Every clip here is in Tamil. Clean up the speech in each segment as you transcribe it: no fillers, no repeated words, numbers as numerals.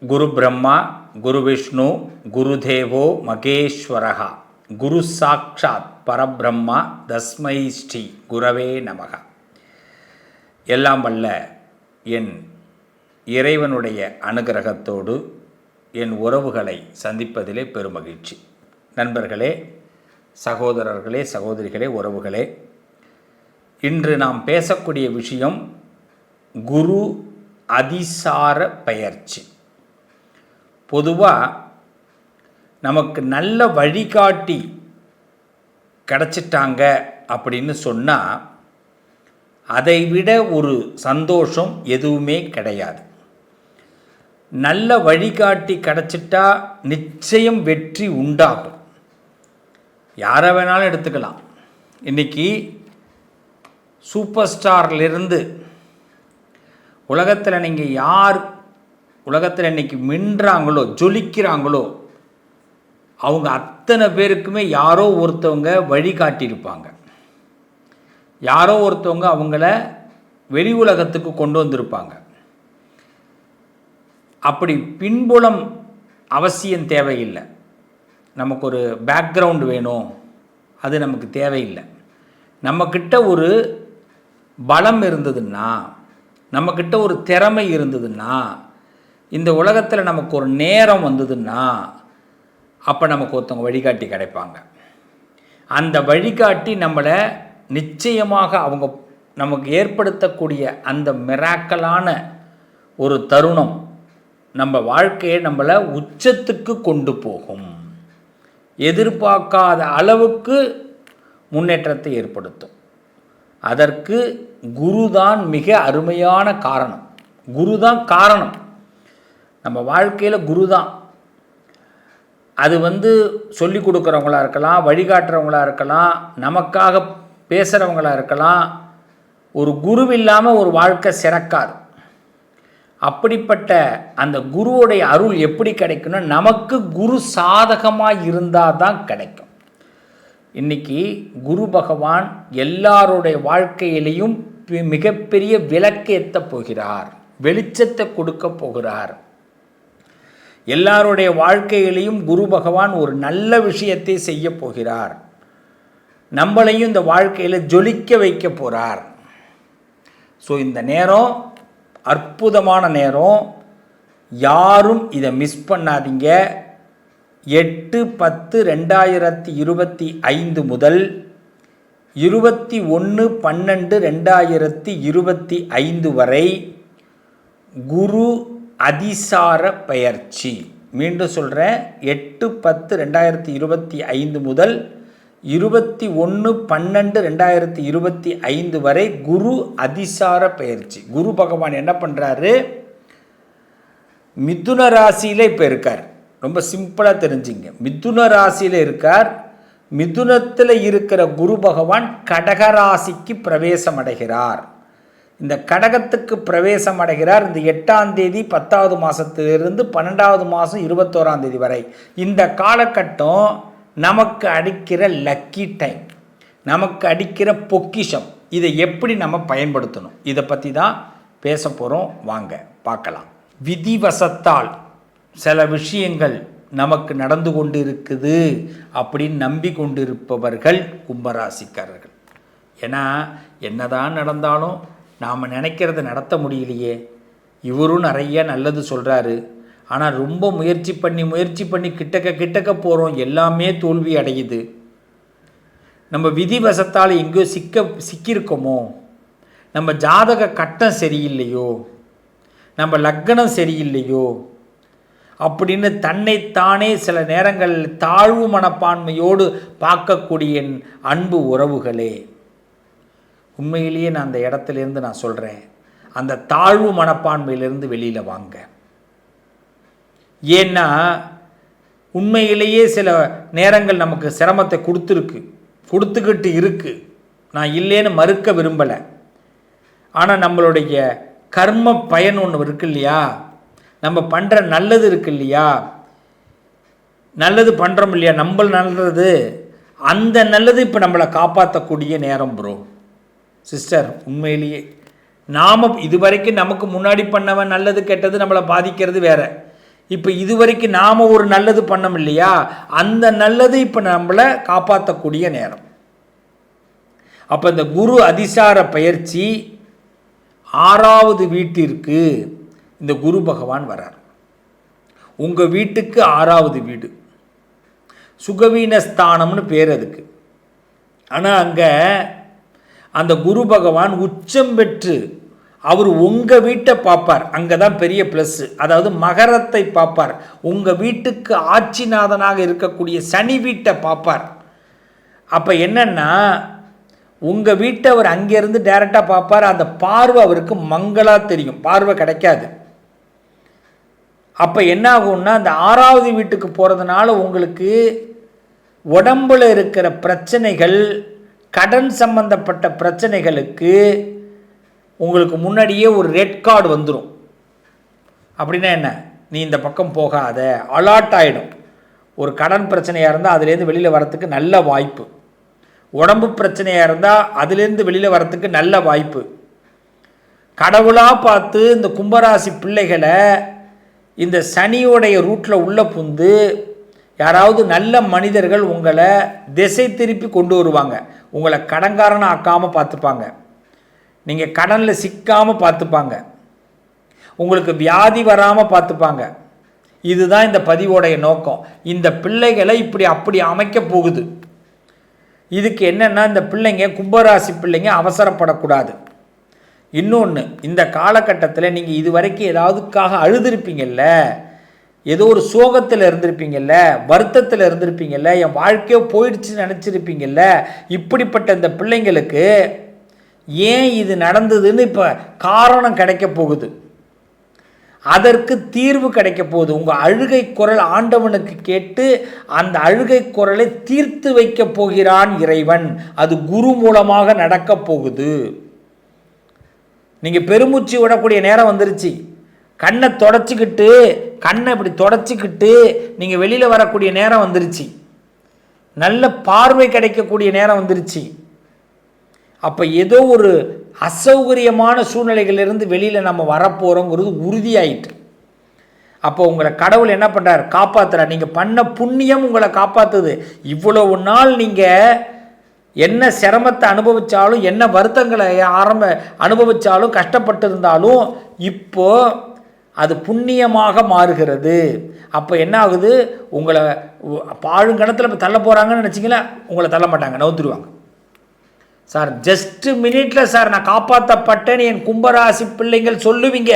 குரு பிரம்மா குரு விஷ்ணு குரு தேவோ மகேஸ்வரஹா குரு சாட்சாத் பரபிரம்மா தஸ்மை ஸ்ரீ குரவே நமக. எல்லாம் வல்ல என் இறைவனுடைய அனுகிரகத்தோடு என் உறவுகளை சந்திப்பதிலே பெருமகிழ்ச்சி. நண்பர்களே, சகோதரர்களே, சகோதரிகளே, உறவுகளே, இன்று நாம் பேசக்கூடிய விஷயம் குரு அதிசார பெயர்ச்சி. பொதுவாக நமக்கு நல்ல வழிகாட்டி கிடச்சிட்டாங்க அப்படின்னு சொன்னால் அதை விட ஒரு சந்தோஷம் எதுவுமே கிடையாது. நல்ல வழிகாட்டி கிடச்சிட்டா நிச்சயம் வெற்றி உண்டாகும். யாரை வேணாலும் எடுத்துக்கலாம். இன்றைக்கி சூப்பர் ஸ்டார்லேருந்து உலகத்தில் நீங்கள் யார் உலகத்தில் இன்றைக்கி மின்றாங்களோ, ஜொலிக்கிறாங்களோ, அவங்க அத்தனை பேருக்குமே யாரோ ஒருத்தவங்க வழிகாட்டியிருப்பாங்க. யாரோ ஒருத்தவங்க அவங்கள வெளி உலகத்துக்கு கொண்டு வந்திருப்பாங்க. அப்படி பின்புலம் அவசியம் தேவையில்லை. நமக்கு ஒரு பேக்ரவுண்டு வேணும், அது நமக்கு தேவையில்லை. நம்மக்கிட்ட ஒரு பலம் இருந்ததுன்னா, நம்மக்கிட்ட ஒரு திறமை இருந்ததுன்னா, இந்த உலகத்தில் நமக்கு ஒரு நேரம் வந்ததுன்னா, அப்போ நமக்கு ஒருத்தவங்க வழிகாட்டி கிடைப்பாங்க. அந்த வழிகாட்டி நம்மளை நிச்சயமாக அவங்க நமக்கு ஏற்படுத்தக்கூடிய அந்த மிராக்கலான ஒரு தருணம் நம்ம வாழ்க்கையை நம்மளை உச்சத்துக்கு கொண்டு போகும். எதிர்பார்க்காத அளவுக்கு முன்னேற்றத்தை ஏற்படுத்தும். அதற்கு குருதான் மிக அருமையான காரணம். குருதான் காரணம். நம்ம வாழ்க்கையில் குரு தான். அது சொல்லி கொடுக்குறவங்களா இருக்கலாம், வழிகாட்டுறவங்களா இருக்கலாம், நமக்காக பேசுகிறவங்களா இருக்கலாம். ஒரு குரு இல்லாமல் ஒரு வாழ்க்கை சிறக்காது. அப்படிப்பட்ட அந்த குருவோடைய அருள் எப்படி கிடைக்குன்னா, நமக்கு குரு சாதகமாக இருந்தால் தான் கிடைக்கும். இன்றைக்கி குரு பகவான் எல்லாருடைய வாழ்க்கையிலையும் மிகப்பெரிய விளக்கேற்ற போகிறார், வெளிச்சத்தை கொடுக்க போகிறார். எல்லாருடைய வாழ்க்கையிலையும் குரு பகவான் ஒரு நல்ல விஷயத்தை செய்ய போகிறார். நம்மளையும் இந்த வாழ்க்கையில் ஜொலிக்க வைக்க போகிறார். ஸோ இந்த நேரம் அற்புதமான நேரம். யாரும் இதை மிஸ் பண்ணாதீங்க. 8/10/2025 முதல் 21/12/2025 வரை குரு அதிசார பெயர்ச்சி. மீண்டும் சொல்கிறேன், 8/10/2025 முதல் 21/12/2025 வரை குரு அதிசார பெயர்ச்சி. குரு பகவான் என்ன பண்ணுறாரு? மிதுன ராசியில் இப்போ இருக்கார். ரொம்ப சிம்பிளாக தெரிஞ்சுங்க. மிதுன ராசியில் இருக்கார். மிதுனத்தில் இருக்கிற குரு பகவான் கடகராசிக்கு பிரவேசம் அடைகிறார். இந்த கடகத்துக்கு பிரவேசம் அடைகிறார். இந்த 8ஆம் தேதி 10வது மாதத்திலிருந்து 12வது மாதம் 21ஆம் தேதி வரை. இந்த காலகட்டம் நமக்கு அடிக்கிற லக்கி டைம், நமக்கு அடிக்கிற பொக்கிஷம். இதை எப்படி நம்ம பயன்படுத்தணும், இதை பற்றி தான் பேச போகிறோம். வாங்க பார்க்கலாம். விதிவசத்தால் சில விஷயங்கள் நமக்கு நடந்து கொண்டு இருக்குது அப்படின்னு நம்பிக்கொண்டிருப்பவர்கள் கும்பராசிக்காரர்கள். ஏன்னா என்னதான் நடந்தாலும் நாம் நினைக்கிறத நடத்த முடியலையே. இவரும் நிறைய நல்லது சொல்கிறாரு, ஆனால் ரொம்ப முயற்சி பண்ணி கிட்டக்க போகிறோம், எல்லாமே தோல்வி அடையுது. நம்ம விதிவசத்தால் எங்கேயோ சிக்கியிருக்கோமோ, நம்ம ஜாதக கட்டம் சரியில்லையோ, நம்ம லக்னம் சரியில்லையோ அப்படின்னு தன்னைத்தானே சில நேரங்கள் தாழ்வு மனப்பான்மையோடு பார்க்கக்கூடிய அன்பு உறவுகளே, உண்மையிலேயே நான் அந்த இடத்துலேருந்து நான் சொல்கிறேன், அந்த தாழ்வு மனப்பான்மையிலேருந்து வெளியில் வாங்க. ஏன்னா உண்மையிலேயே சில நேரங்கள் நமக்கு சிரமத்தை கொடுத்துக்கிட்டு இருக்குது. நான் இல்லைன்னு மறுக்க விரும்பலை. ஆனால் நம்மளுடைய கர்ம பயன் ஒன்று இருக்கு இல்லையா, நம்ம பண்ணுற நல்லது இருக்கு இல்லையா, நல்லது பண்ணுறோம் இல்லையா, நம்ம நல்லது, அந்த நல்லது இப்போ நம்மளை காப்பாற்றக்கூடிய நேரம் ப்ரோ சிஸ்டர். உண்மையிலேயே நாம் இதுவரைக்கும் நமக்கு முன்னாடி பண்ணவன் நல்லது கெட்டது நம்மளை பாதிக்கிறது வேறு. இப்போ இதுவரைக்கும் நாம் ஒரு நல்லது பண்ணோம் இல்லையா, அந்த நல்லது இப்போ நம்மளை காப்பாற்றக்கூடிய நேரம். அப்போ இந்த குரு அதிசார பயிற்சி 6வது வீட்டிற்கு இந்த குரு பகவான் வரார். உங்கள் வீட்டுக்கு 6வது வீடு, சுகவீனஸ்தானம்னு பேர் அதுக்கு. ஆனால் அங்கே அந்த குரு பகவான் உச்சம் பெற்று அவர் உங்கள் வீட்டை பார்ப்பார். அங்கே தான் பெரிய ப்ளஸ்ஸு. அதாவது மகரத்தை பார்ப்பார். உங்கள் வீட்டுக்கு ஆட்சிநாதனாக இருக்கக்கூடிய சனி வீட்டை பார்ப்பார். அப்போ என்னென்னா, உங்கள் வீட்டை அவர் அங்கேருந்து டைரெக்டாக பார்ப்பார். அந்த பார்வை அவருக்கு மங்களாக தெரியும், பார்வை கிடைக்காது. அப்போ என்ன ஆகும்னா, அந்த 6வது வீட்டுக்கு போகிறதுனால உங்களுக்கு உடம்பில் இருக்கிற பிரச்சனைகள், கடன் சம்பந்தப்பட்ட பிரச்சனைகளுக்கு உங்களுக்கு முன்னாடியே ஒரு ரெட் கார்டு வந்துடும். அப்படின்னா என்ன, நீ இந்த பக்கம் போகாத, அலாட் ஆகிடும். ஒரு கடன் பிரச்சனையாக இருந்தால் அதுலேருந்து வெளியில் வரத்துக்கு நல்ல வாய்ப்பு, உடம்பு பிரச்சனையாக இருந்தால் அதுலேருந்து வெளியில் வரத்துக்கு நல்ல வாய்ப்பு. கடவுளாக பார்த்து இந்த கும்பராசி பிள்ளைகளை இந்த சனியோடைய ரூட்டில் உள்ள புந்து யாராவது நல்ல மனிதர்கள் உங்களை திசை திருப்பி கொண்டு வருவாங்க. உங்களை கடன்காரனை ஆக்காமல் பார்த்துப்பாங்க, நீங்கள் கடனில் சிக்காமல் பார்த்துப்பாங்க, உங்களுக்கு வியாதி வராமல் பார்த்துப்பாங்க. இதுதான் இந்த பதிவோடைய நோக்கம். இந்த பிள்ளைகளை இப்படி அப்படி அமைக்க போகுது. இதுக்கு என்னென்னா, இந்த பிள்ளைங்க கும்பராசி பிள்ளைங்க அவசரப்படக்கூடாது. இன்னொன்று, இந்த காலகட்டத்தில் நீங்கள் இது வரைக்கும் ஏதாவதுக்காக அழுதுருப்பீங்கள்ல, ஏதோ ஒரு சோகத்தில் இருந்திருப்பீங்கள்ல, வருத்தத்தில் இருந்திருப்பீங்கள்ல, என் வாழ்க்கையோ போயிடுச்சுன்னு நினச்சிருப்பீங்கள்ல, இப்படிப்பட்ட இந்த பிள்ளைங்களுக்கு ஏன் இது நடந்ததுன்னு இப்போ காரணம் கிடைக்க போகுது. அதற்கு தீர்வு கிடைக்க போகுது. உங்கள் அழுகை குரல் ஆண்டவனுக்கு கேட்டு அந்த அழுகை குரலை தீர்த்து வைக்க போகிறான் இறைவன். அது குரு மூலமாக நடக்க போகுது. நீங்கள் பெருமூச்சு விடக்கூடிய நேரம் வந்துருச்சு. கண்ணை தொடச்சிக்கிட்டு, கண்ணை இப்படி தொடச்சிக்கிட்டு நீங்கள் வெளியில் வரக்கூடிய நேரம் வந்துருச்சு. நல்ல பார்வை கிடைக்கக்கூடிய நேரம் வந்துருச்சு. அப்போ ஏதோ ஒரு அசௌகரியமான சூழ்நிலைகளிலிருந்து வெளியில் நம்ம வரப்போகிறோங்கிறது உறுதியாயிட்டு. அப்போ உங்களை கடவுள் என்ன பண்ணுறார், காப்பாற்றுறார். நீங்கள் பண்ண புண்ணியம் உங்களை காப்பாற்றுது. இவ்வளவு நாள் நீங்கள் என்ன சிரமத்தை அனுபவித்தாலும், என்ன வருத்தங்களை அனுபவித்தாலும், கஷ்டப்பட்டு இருந்தாலும் இப்போ அது புண்ணியமாக மாறுகிறது. அப்போ என்ன ஆகுது, உங்களை பாழுங்கணத்தில் இப்போ தள்ள போகிறாங்கன்னு நினச்சிங்களா, உங்களை தள்ள மாட்டாங்க, நவுத்துருவாங்க. சார் ஜஸ்ட்டு மினிட்டில் சார் நான் காப்பாற்றப்பட்டேன்னு என் கும்பராசி பிள்ளைங்கள் சொல்லுவீங்க,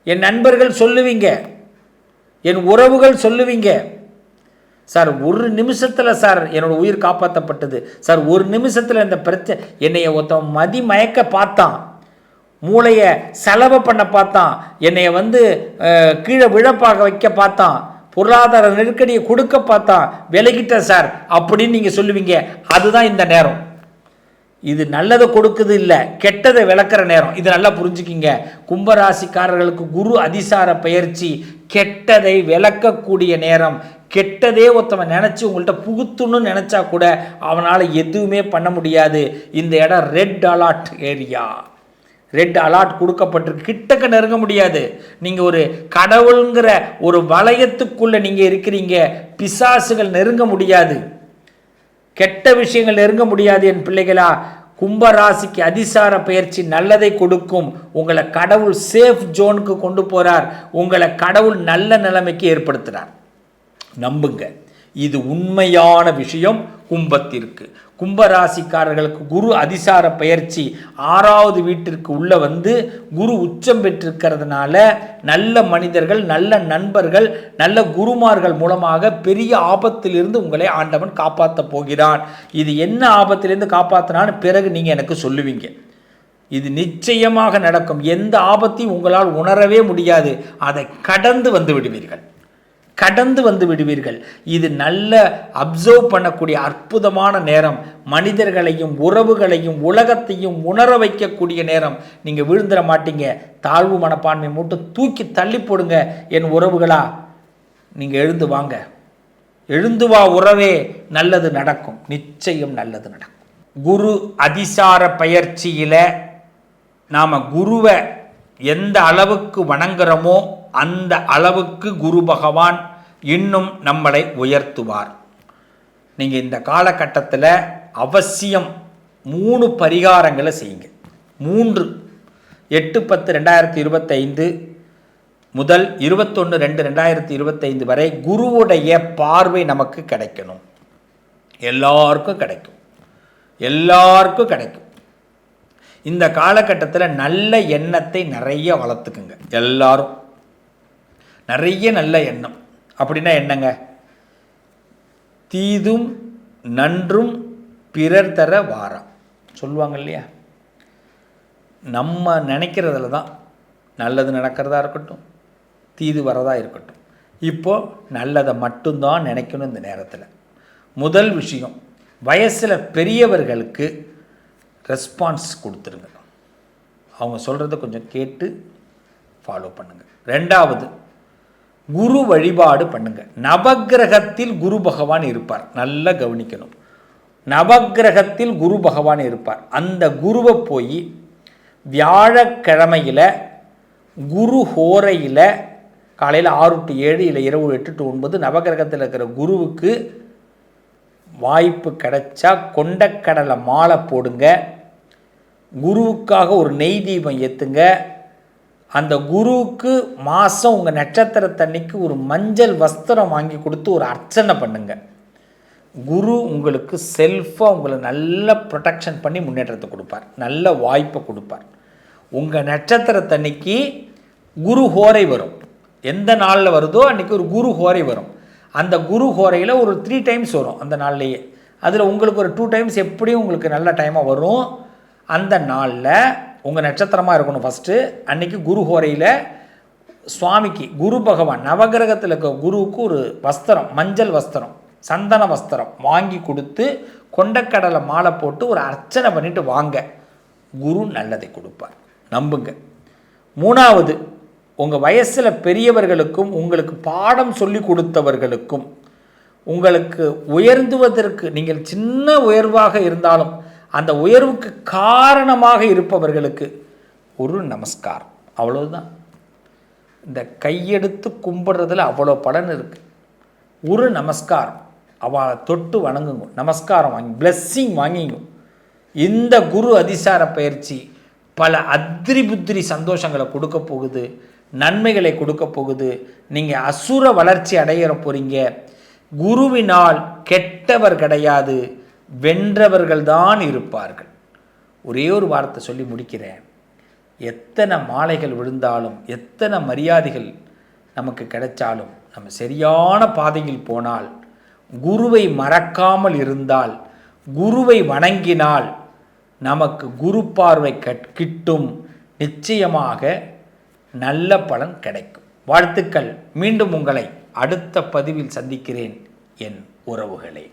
என் நண்பர்கள் சொல்லுவீங்க, என் உறவுகள் சொல்லுவீங்க. சார் ஒரு நிமிஷத்தில் சார் என்னோடய உயிர் காப்பாற்றப்பட்டது சார், ஒரு நிமிஷத்தில் இந்த பிரச்சனை என்னைய ஒருத்தன் மதி மயக்க பார்த்தான், மூளையை செலவு பண்ண பார்த்தான், என்னைய கீழே விழப்பாக வைக்க பார்த்தான், பொருளாதார நெருக்கடியை கொடுக்க பார்த்தான், விலகிட்ட சார் அப்படின்னு நீங்கள் சொல்லுவீங்க. அதுதான் இந்த நேரம். இது நல்லதை கொடுக்குது இல்லை, கெட்டதை விளக்குற நேரம். இது நல்லா புரிஞ்சுக்கிங்க. கும்பராசிக்காரர்களுக்கு குரு அதிசார பயிற்சி கெட்டதை விளக்கக்கூடிய நேரம். கெட்டதே ஒருத்தவன் நினச்சி உங்கள்கிட்ட புகுத்துன்னு நினச்சா கூட அவனால் எதுவுமே பண்ண முடியாது. இந்த இடம் red alert area, red alert கொடுக்கப்பட்டிருக்கு. கிட்டக்க நெருங்க முடியாது. நீங்கள் ஒரு கடவுளுங்கிற ஒரு வளையத்துக்குள்ளே நீங்கள் இருக்கிறீங்க. பிசாசுகள் நெருங்க முடியாது, கெட்ட விஷயங்கள் நெருங்க முடியாது. என் பிள்ளைகளா, கும்பராசிக்கு அதிசார பயிற்சி நல்லதை கொடுக்கும். உங்களை கடவுள் சேஃப் ஜோனுக்கு கொண்டு போகிறார். உங்களை கடவுள் நல்ல நிலைமைக்கு ஏற்படுத்துகிறார். நம்புங்க, இது உண்மையான விஷயம். கும்பத்திற்கு, கும்பராசிக்காரர்களுக்கு குரு அதிசார பயிற்சி 6வது வீட்டிற்கு உள்ள குரு உச்சம் பெற்றிருக்கிறதுனால நல்ல மனிதர்கள், நல்ல நண்பர்கள், நல்ல குருமார்கள் மூலமாக பெரிய ஆபத்திலிருந்து உங்களை ஆண்டவன் காப்பாற்ற போகிறான். இது என்ன ஆபத்திலிருந்து காப்பாற்றினான்னு பிறகு நீங்கள் எனக்கு சொல்லுவீங்க. இது நிச்சயமாக நடக்கும். எந்த ஆபத்தையும் உங்களால் உணரவே முடியாது. அதை கடந்து வந்து விடுவீர்கள், கடந்து வந்து விடுவீர்கள். இது நல்ல அப்சர்வ் பண்ணக்கூடிய அற்புதமான நேரம். மனிதர்களையும் உறவுகளையும் உலகத்தையும் உணர வைக்கக்கூடிய நேரம். நீங்கள் விழுந்துட மாட்டீங்க. தாழ்வு மனப்பான்மை மட்டும் தூக்கி தள்ளி போடுங்க. என் உறவுகளா, நீங்கள் எழுந்து வாங்க, எழுந்து வா உறவே, நல்லது நடக்கும், நிச்சயம் நல்லது நடக்கும். குரு அதிசார பயிற்சியில் நாம் குருவை எந்த அளவுக்கு வணங்குறோமோ அந்த அளவுக்கு குரு பகவான் இன்னும் நம்மளை உயர்த்துவார். நீங்கள் இந்த காலகட்டத்தில் அவசியம் 3 பரிகாரங்களை செய்யுங்க. 3 8/10/2025 முதல் 21/2/2025 வரை குருவுடைய பார்வை நமக்கு கிடைக்கணும். எல்லாருக்கும் கிடைக்கும். இந்த காலகட்டத்தில் நல்ல எண்ணத்தை நிறைய வளர்த்துக்குங்க. எல்லாரும் நிறைய நல்ல எண்ணம். அப்படின்னா என்னங்க? தீதும் நன்றும் பிறர் தர வாரம் சொல்லுவாங்க இல்லையா? நம்ம நினைக்கிறதுல தான் நல்லது நடக்கிறதா இருக்கட்டும், தீது வரதா இருக்கட்டும். இப்போது நல்லதை மட்டும்தான் நினைக்கணும். இந்த நேரத்தில் முதல் விஷயம், வயசில் பெரியவர்களுக்கு ரெஸ்பான்ஸ் கொடுத்துருங்க. அவங்க சொல்கிறத கொஞ்சம் கேட்டு ஃபாலோ பண்ணுங்கள். 2வது, குரு வழிபாடு பண்ணுங்கள். நவக்கிரகத்தில் குரு பகவான் இருப்பார். நல்லா கவனிக்கணும். நவக்கிரகத்தில் குரு பகவான் இருப்பார். அந்த குருவை போய் வியாழக்கிழமையில் குரு ஹோரையில் காலையில் 6 to 7 இல்லை இரவு 8 to 9 நவக்கிரகத்தில் இருக்கிற குருவுக்கு வாய்ப்பு கிடைச்சா கொண்டக்கடலை மாலை போடுங்க. குருவுக்காக ஒரு நெய் தீபம் ஏற்றுங்க. அந்த குருவுக்கு மாதம் உங்கள் நட்சத்திரத்தன்னைக்கு ஒரு மஞ்சள் வஸ்திரம் வாங்கி கொடுத்து ஒரு அர்ச்சனை பண்ணுங்க. குரு உங்களுக்கு செல்ஃபாக உங்களை நல்ல ப்ரொடெக்ஷன் பண்ணி முன்னேற்றத்தை கொடுப்பார். நல்ல வாய்ப்பை கொடுப்பார். உங்கள் நட்சத்திரத்தன்னைக்கு குரு ஹோரை வரும். எந்த நாளில் வருதோ அன்றைக்கி ஒரு குரு ஹோரை வரும். அந்த குரு ஹோரையில் ஒரு 3 times வரும் அந்த நாள்லேயே. அதில் உங்களுக்கு ஒரு 2 times எப்படியும் உங்களுக்கு நல்ல டைமாக வரும். அந்த நாளில் உங்கள் நட்சத்திரமாக இருக்கணும். ஃபஸ்ட்டு அன்றைக்கி குரு ஹோரையில் சுவாமிக்கு குரு பகவான் நவகிரகத்தில் இருக்க குருவுக்கு ஒரு வஸ்திரம், மஞ்சள் வஸ்திரம், சந்தன வஸ்திரம் வாங்கி கொடுத்து கொண்டக்கடலை மாலை போட்டு ஒரு அர்ச்சனை பண்ணிவிட்டு வாங்க. குரு நல்லதை கொடுப்பார், நம்புங்க. 3வது, உங்கள் வயசில் பெரியவர்களுக்கும் உங்களுக்கு பாடம் சொல்லி கொடுத்தவர்களுக்கும் உங்களுக்கு உயர்ந்துவதற்கு, நீங்கள் சின்ன உயர்வாக இருந்தாலும் அந்த உயர்வுக்கு காரணமாக இருப்பவர்களுக்கு ஒரு நமஸ்காரம். அவ்வளோதான். இந்த கையெடுத்து கும்பிட்றதுல அவ்வளோ பலன் இருக்குது. ஒரு நமஸ்காரம், அவளை தொட்டு வணங்குங்க, நமஸ்காரம் வாங்கி பிளெஸ்ஸிங் வாங்கிங்க. இந்த குரு அதிசார பயிற்சி பல அத்திரி புத்திரி சந்தோஷங்களை கொடுக்க போகுது, நன்மைகளை கொடுக்க போகுது. நீங்கள் அசுர வளர்ச்சி அடையிற போகிறீங்க. குருவினால் கெட்டவர் கிடையாது, வென்றவர்கள் தான் இருப்பார்கள். ஒரே ஒரு வார்த்தை சொல்லி முடிக்கிறேன். எத்தனை மாலைகள் விழுந்தாலும், எத்தனை மரியாதைகள் நமக்கு கிடைச்சாலும், நம்ம சரியான பாதையில் போனால், குருவை மறக்காமல் இருந்தால், குருவை வணங்கினால் நமக்கு குரு பார்வை கிட்டும். நிச்சயமாக நல்ல பலன் கிடைக்கும். வாழ்த்துக்கள். மீண்டும் உங்களை அடுத்த பதிவில் சந்திக்கிறேன் என் உறவுகளே.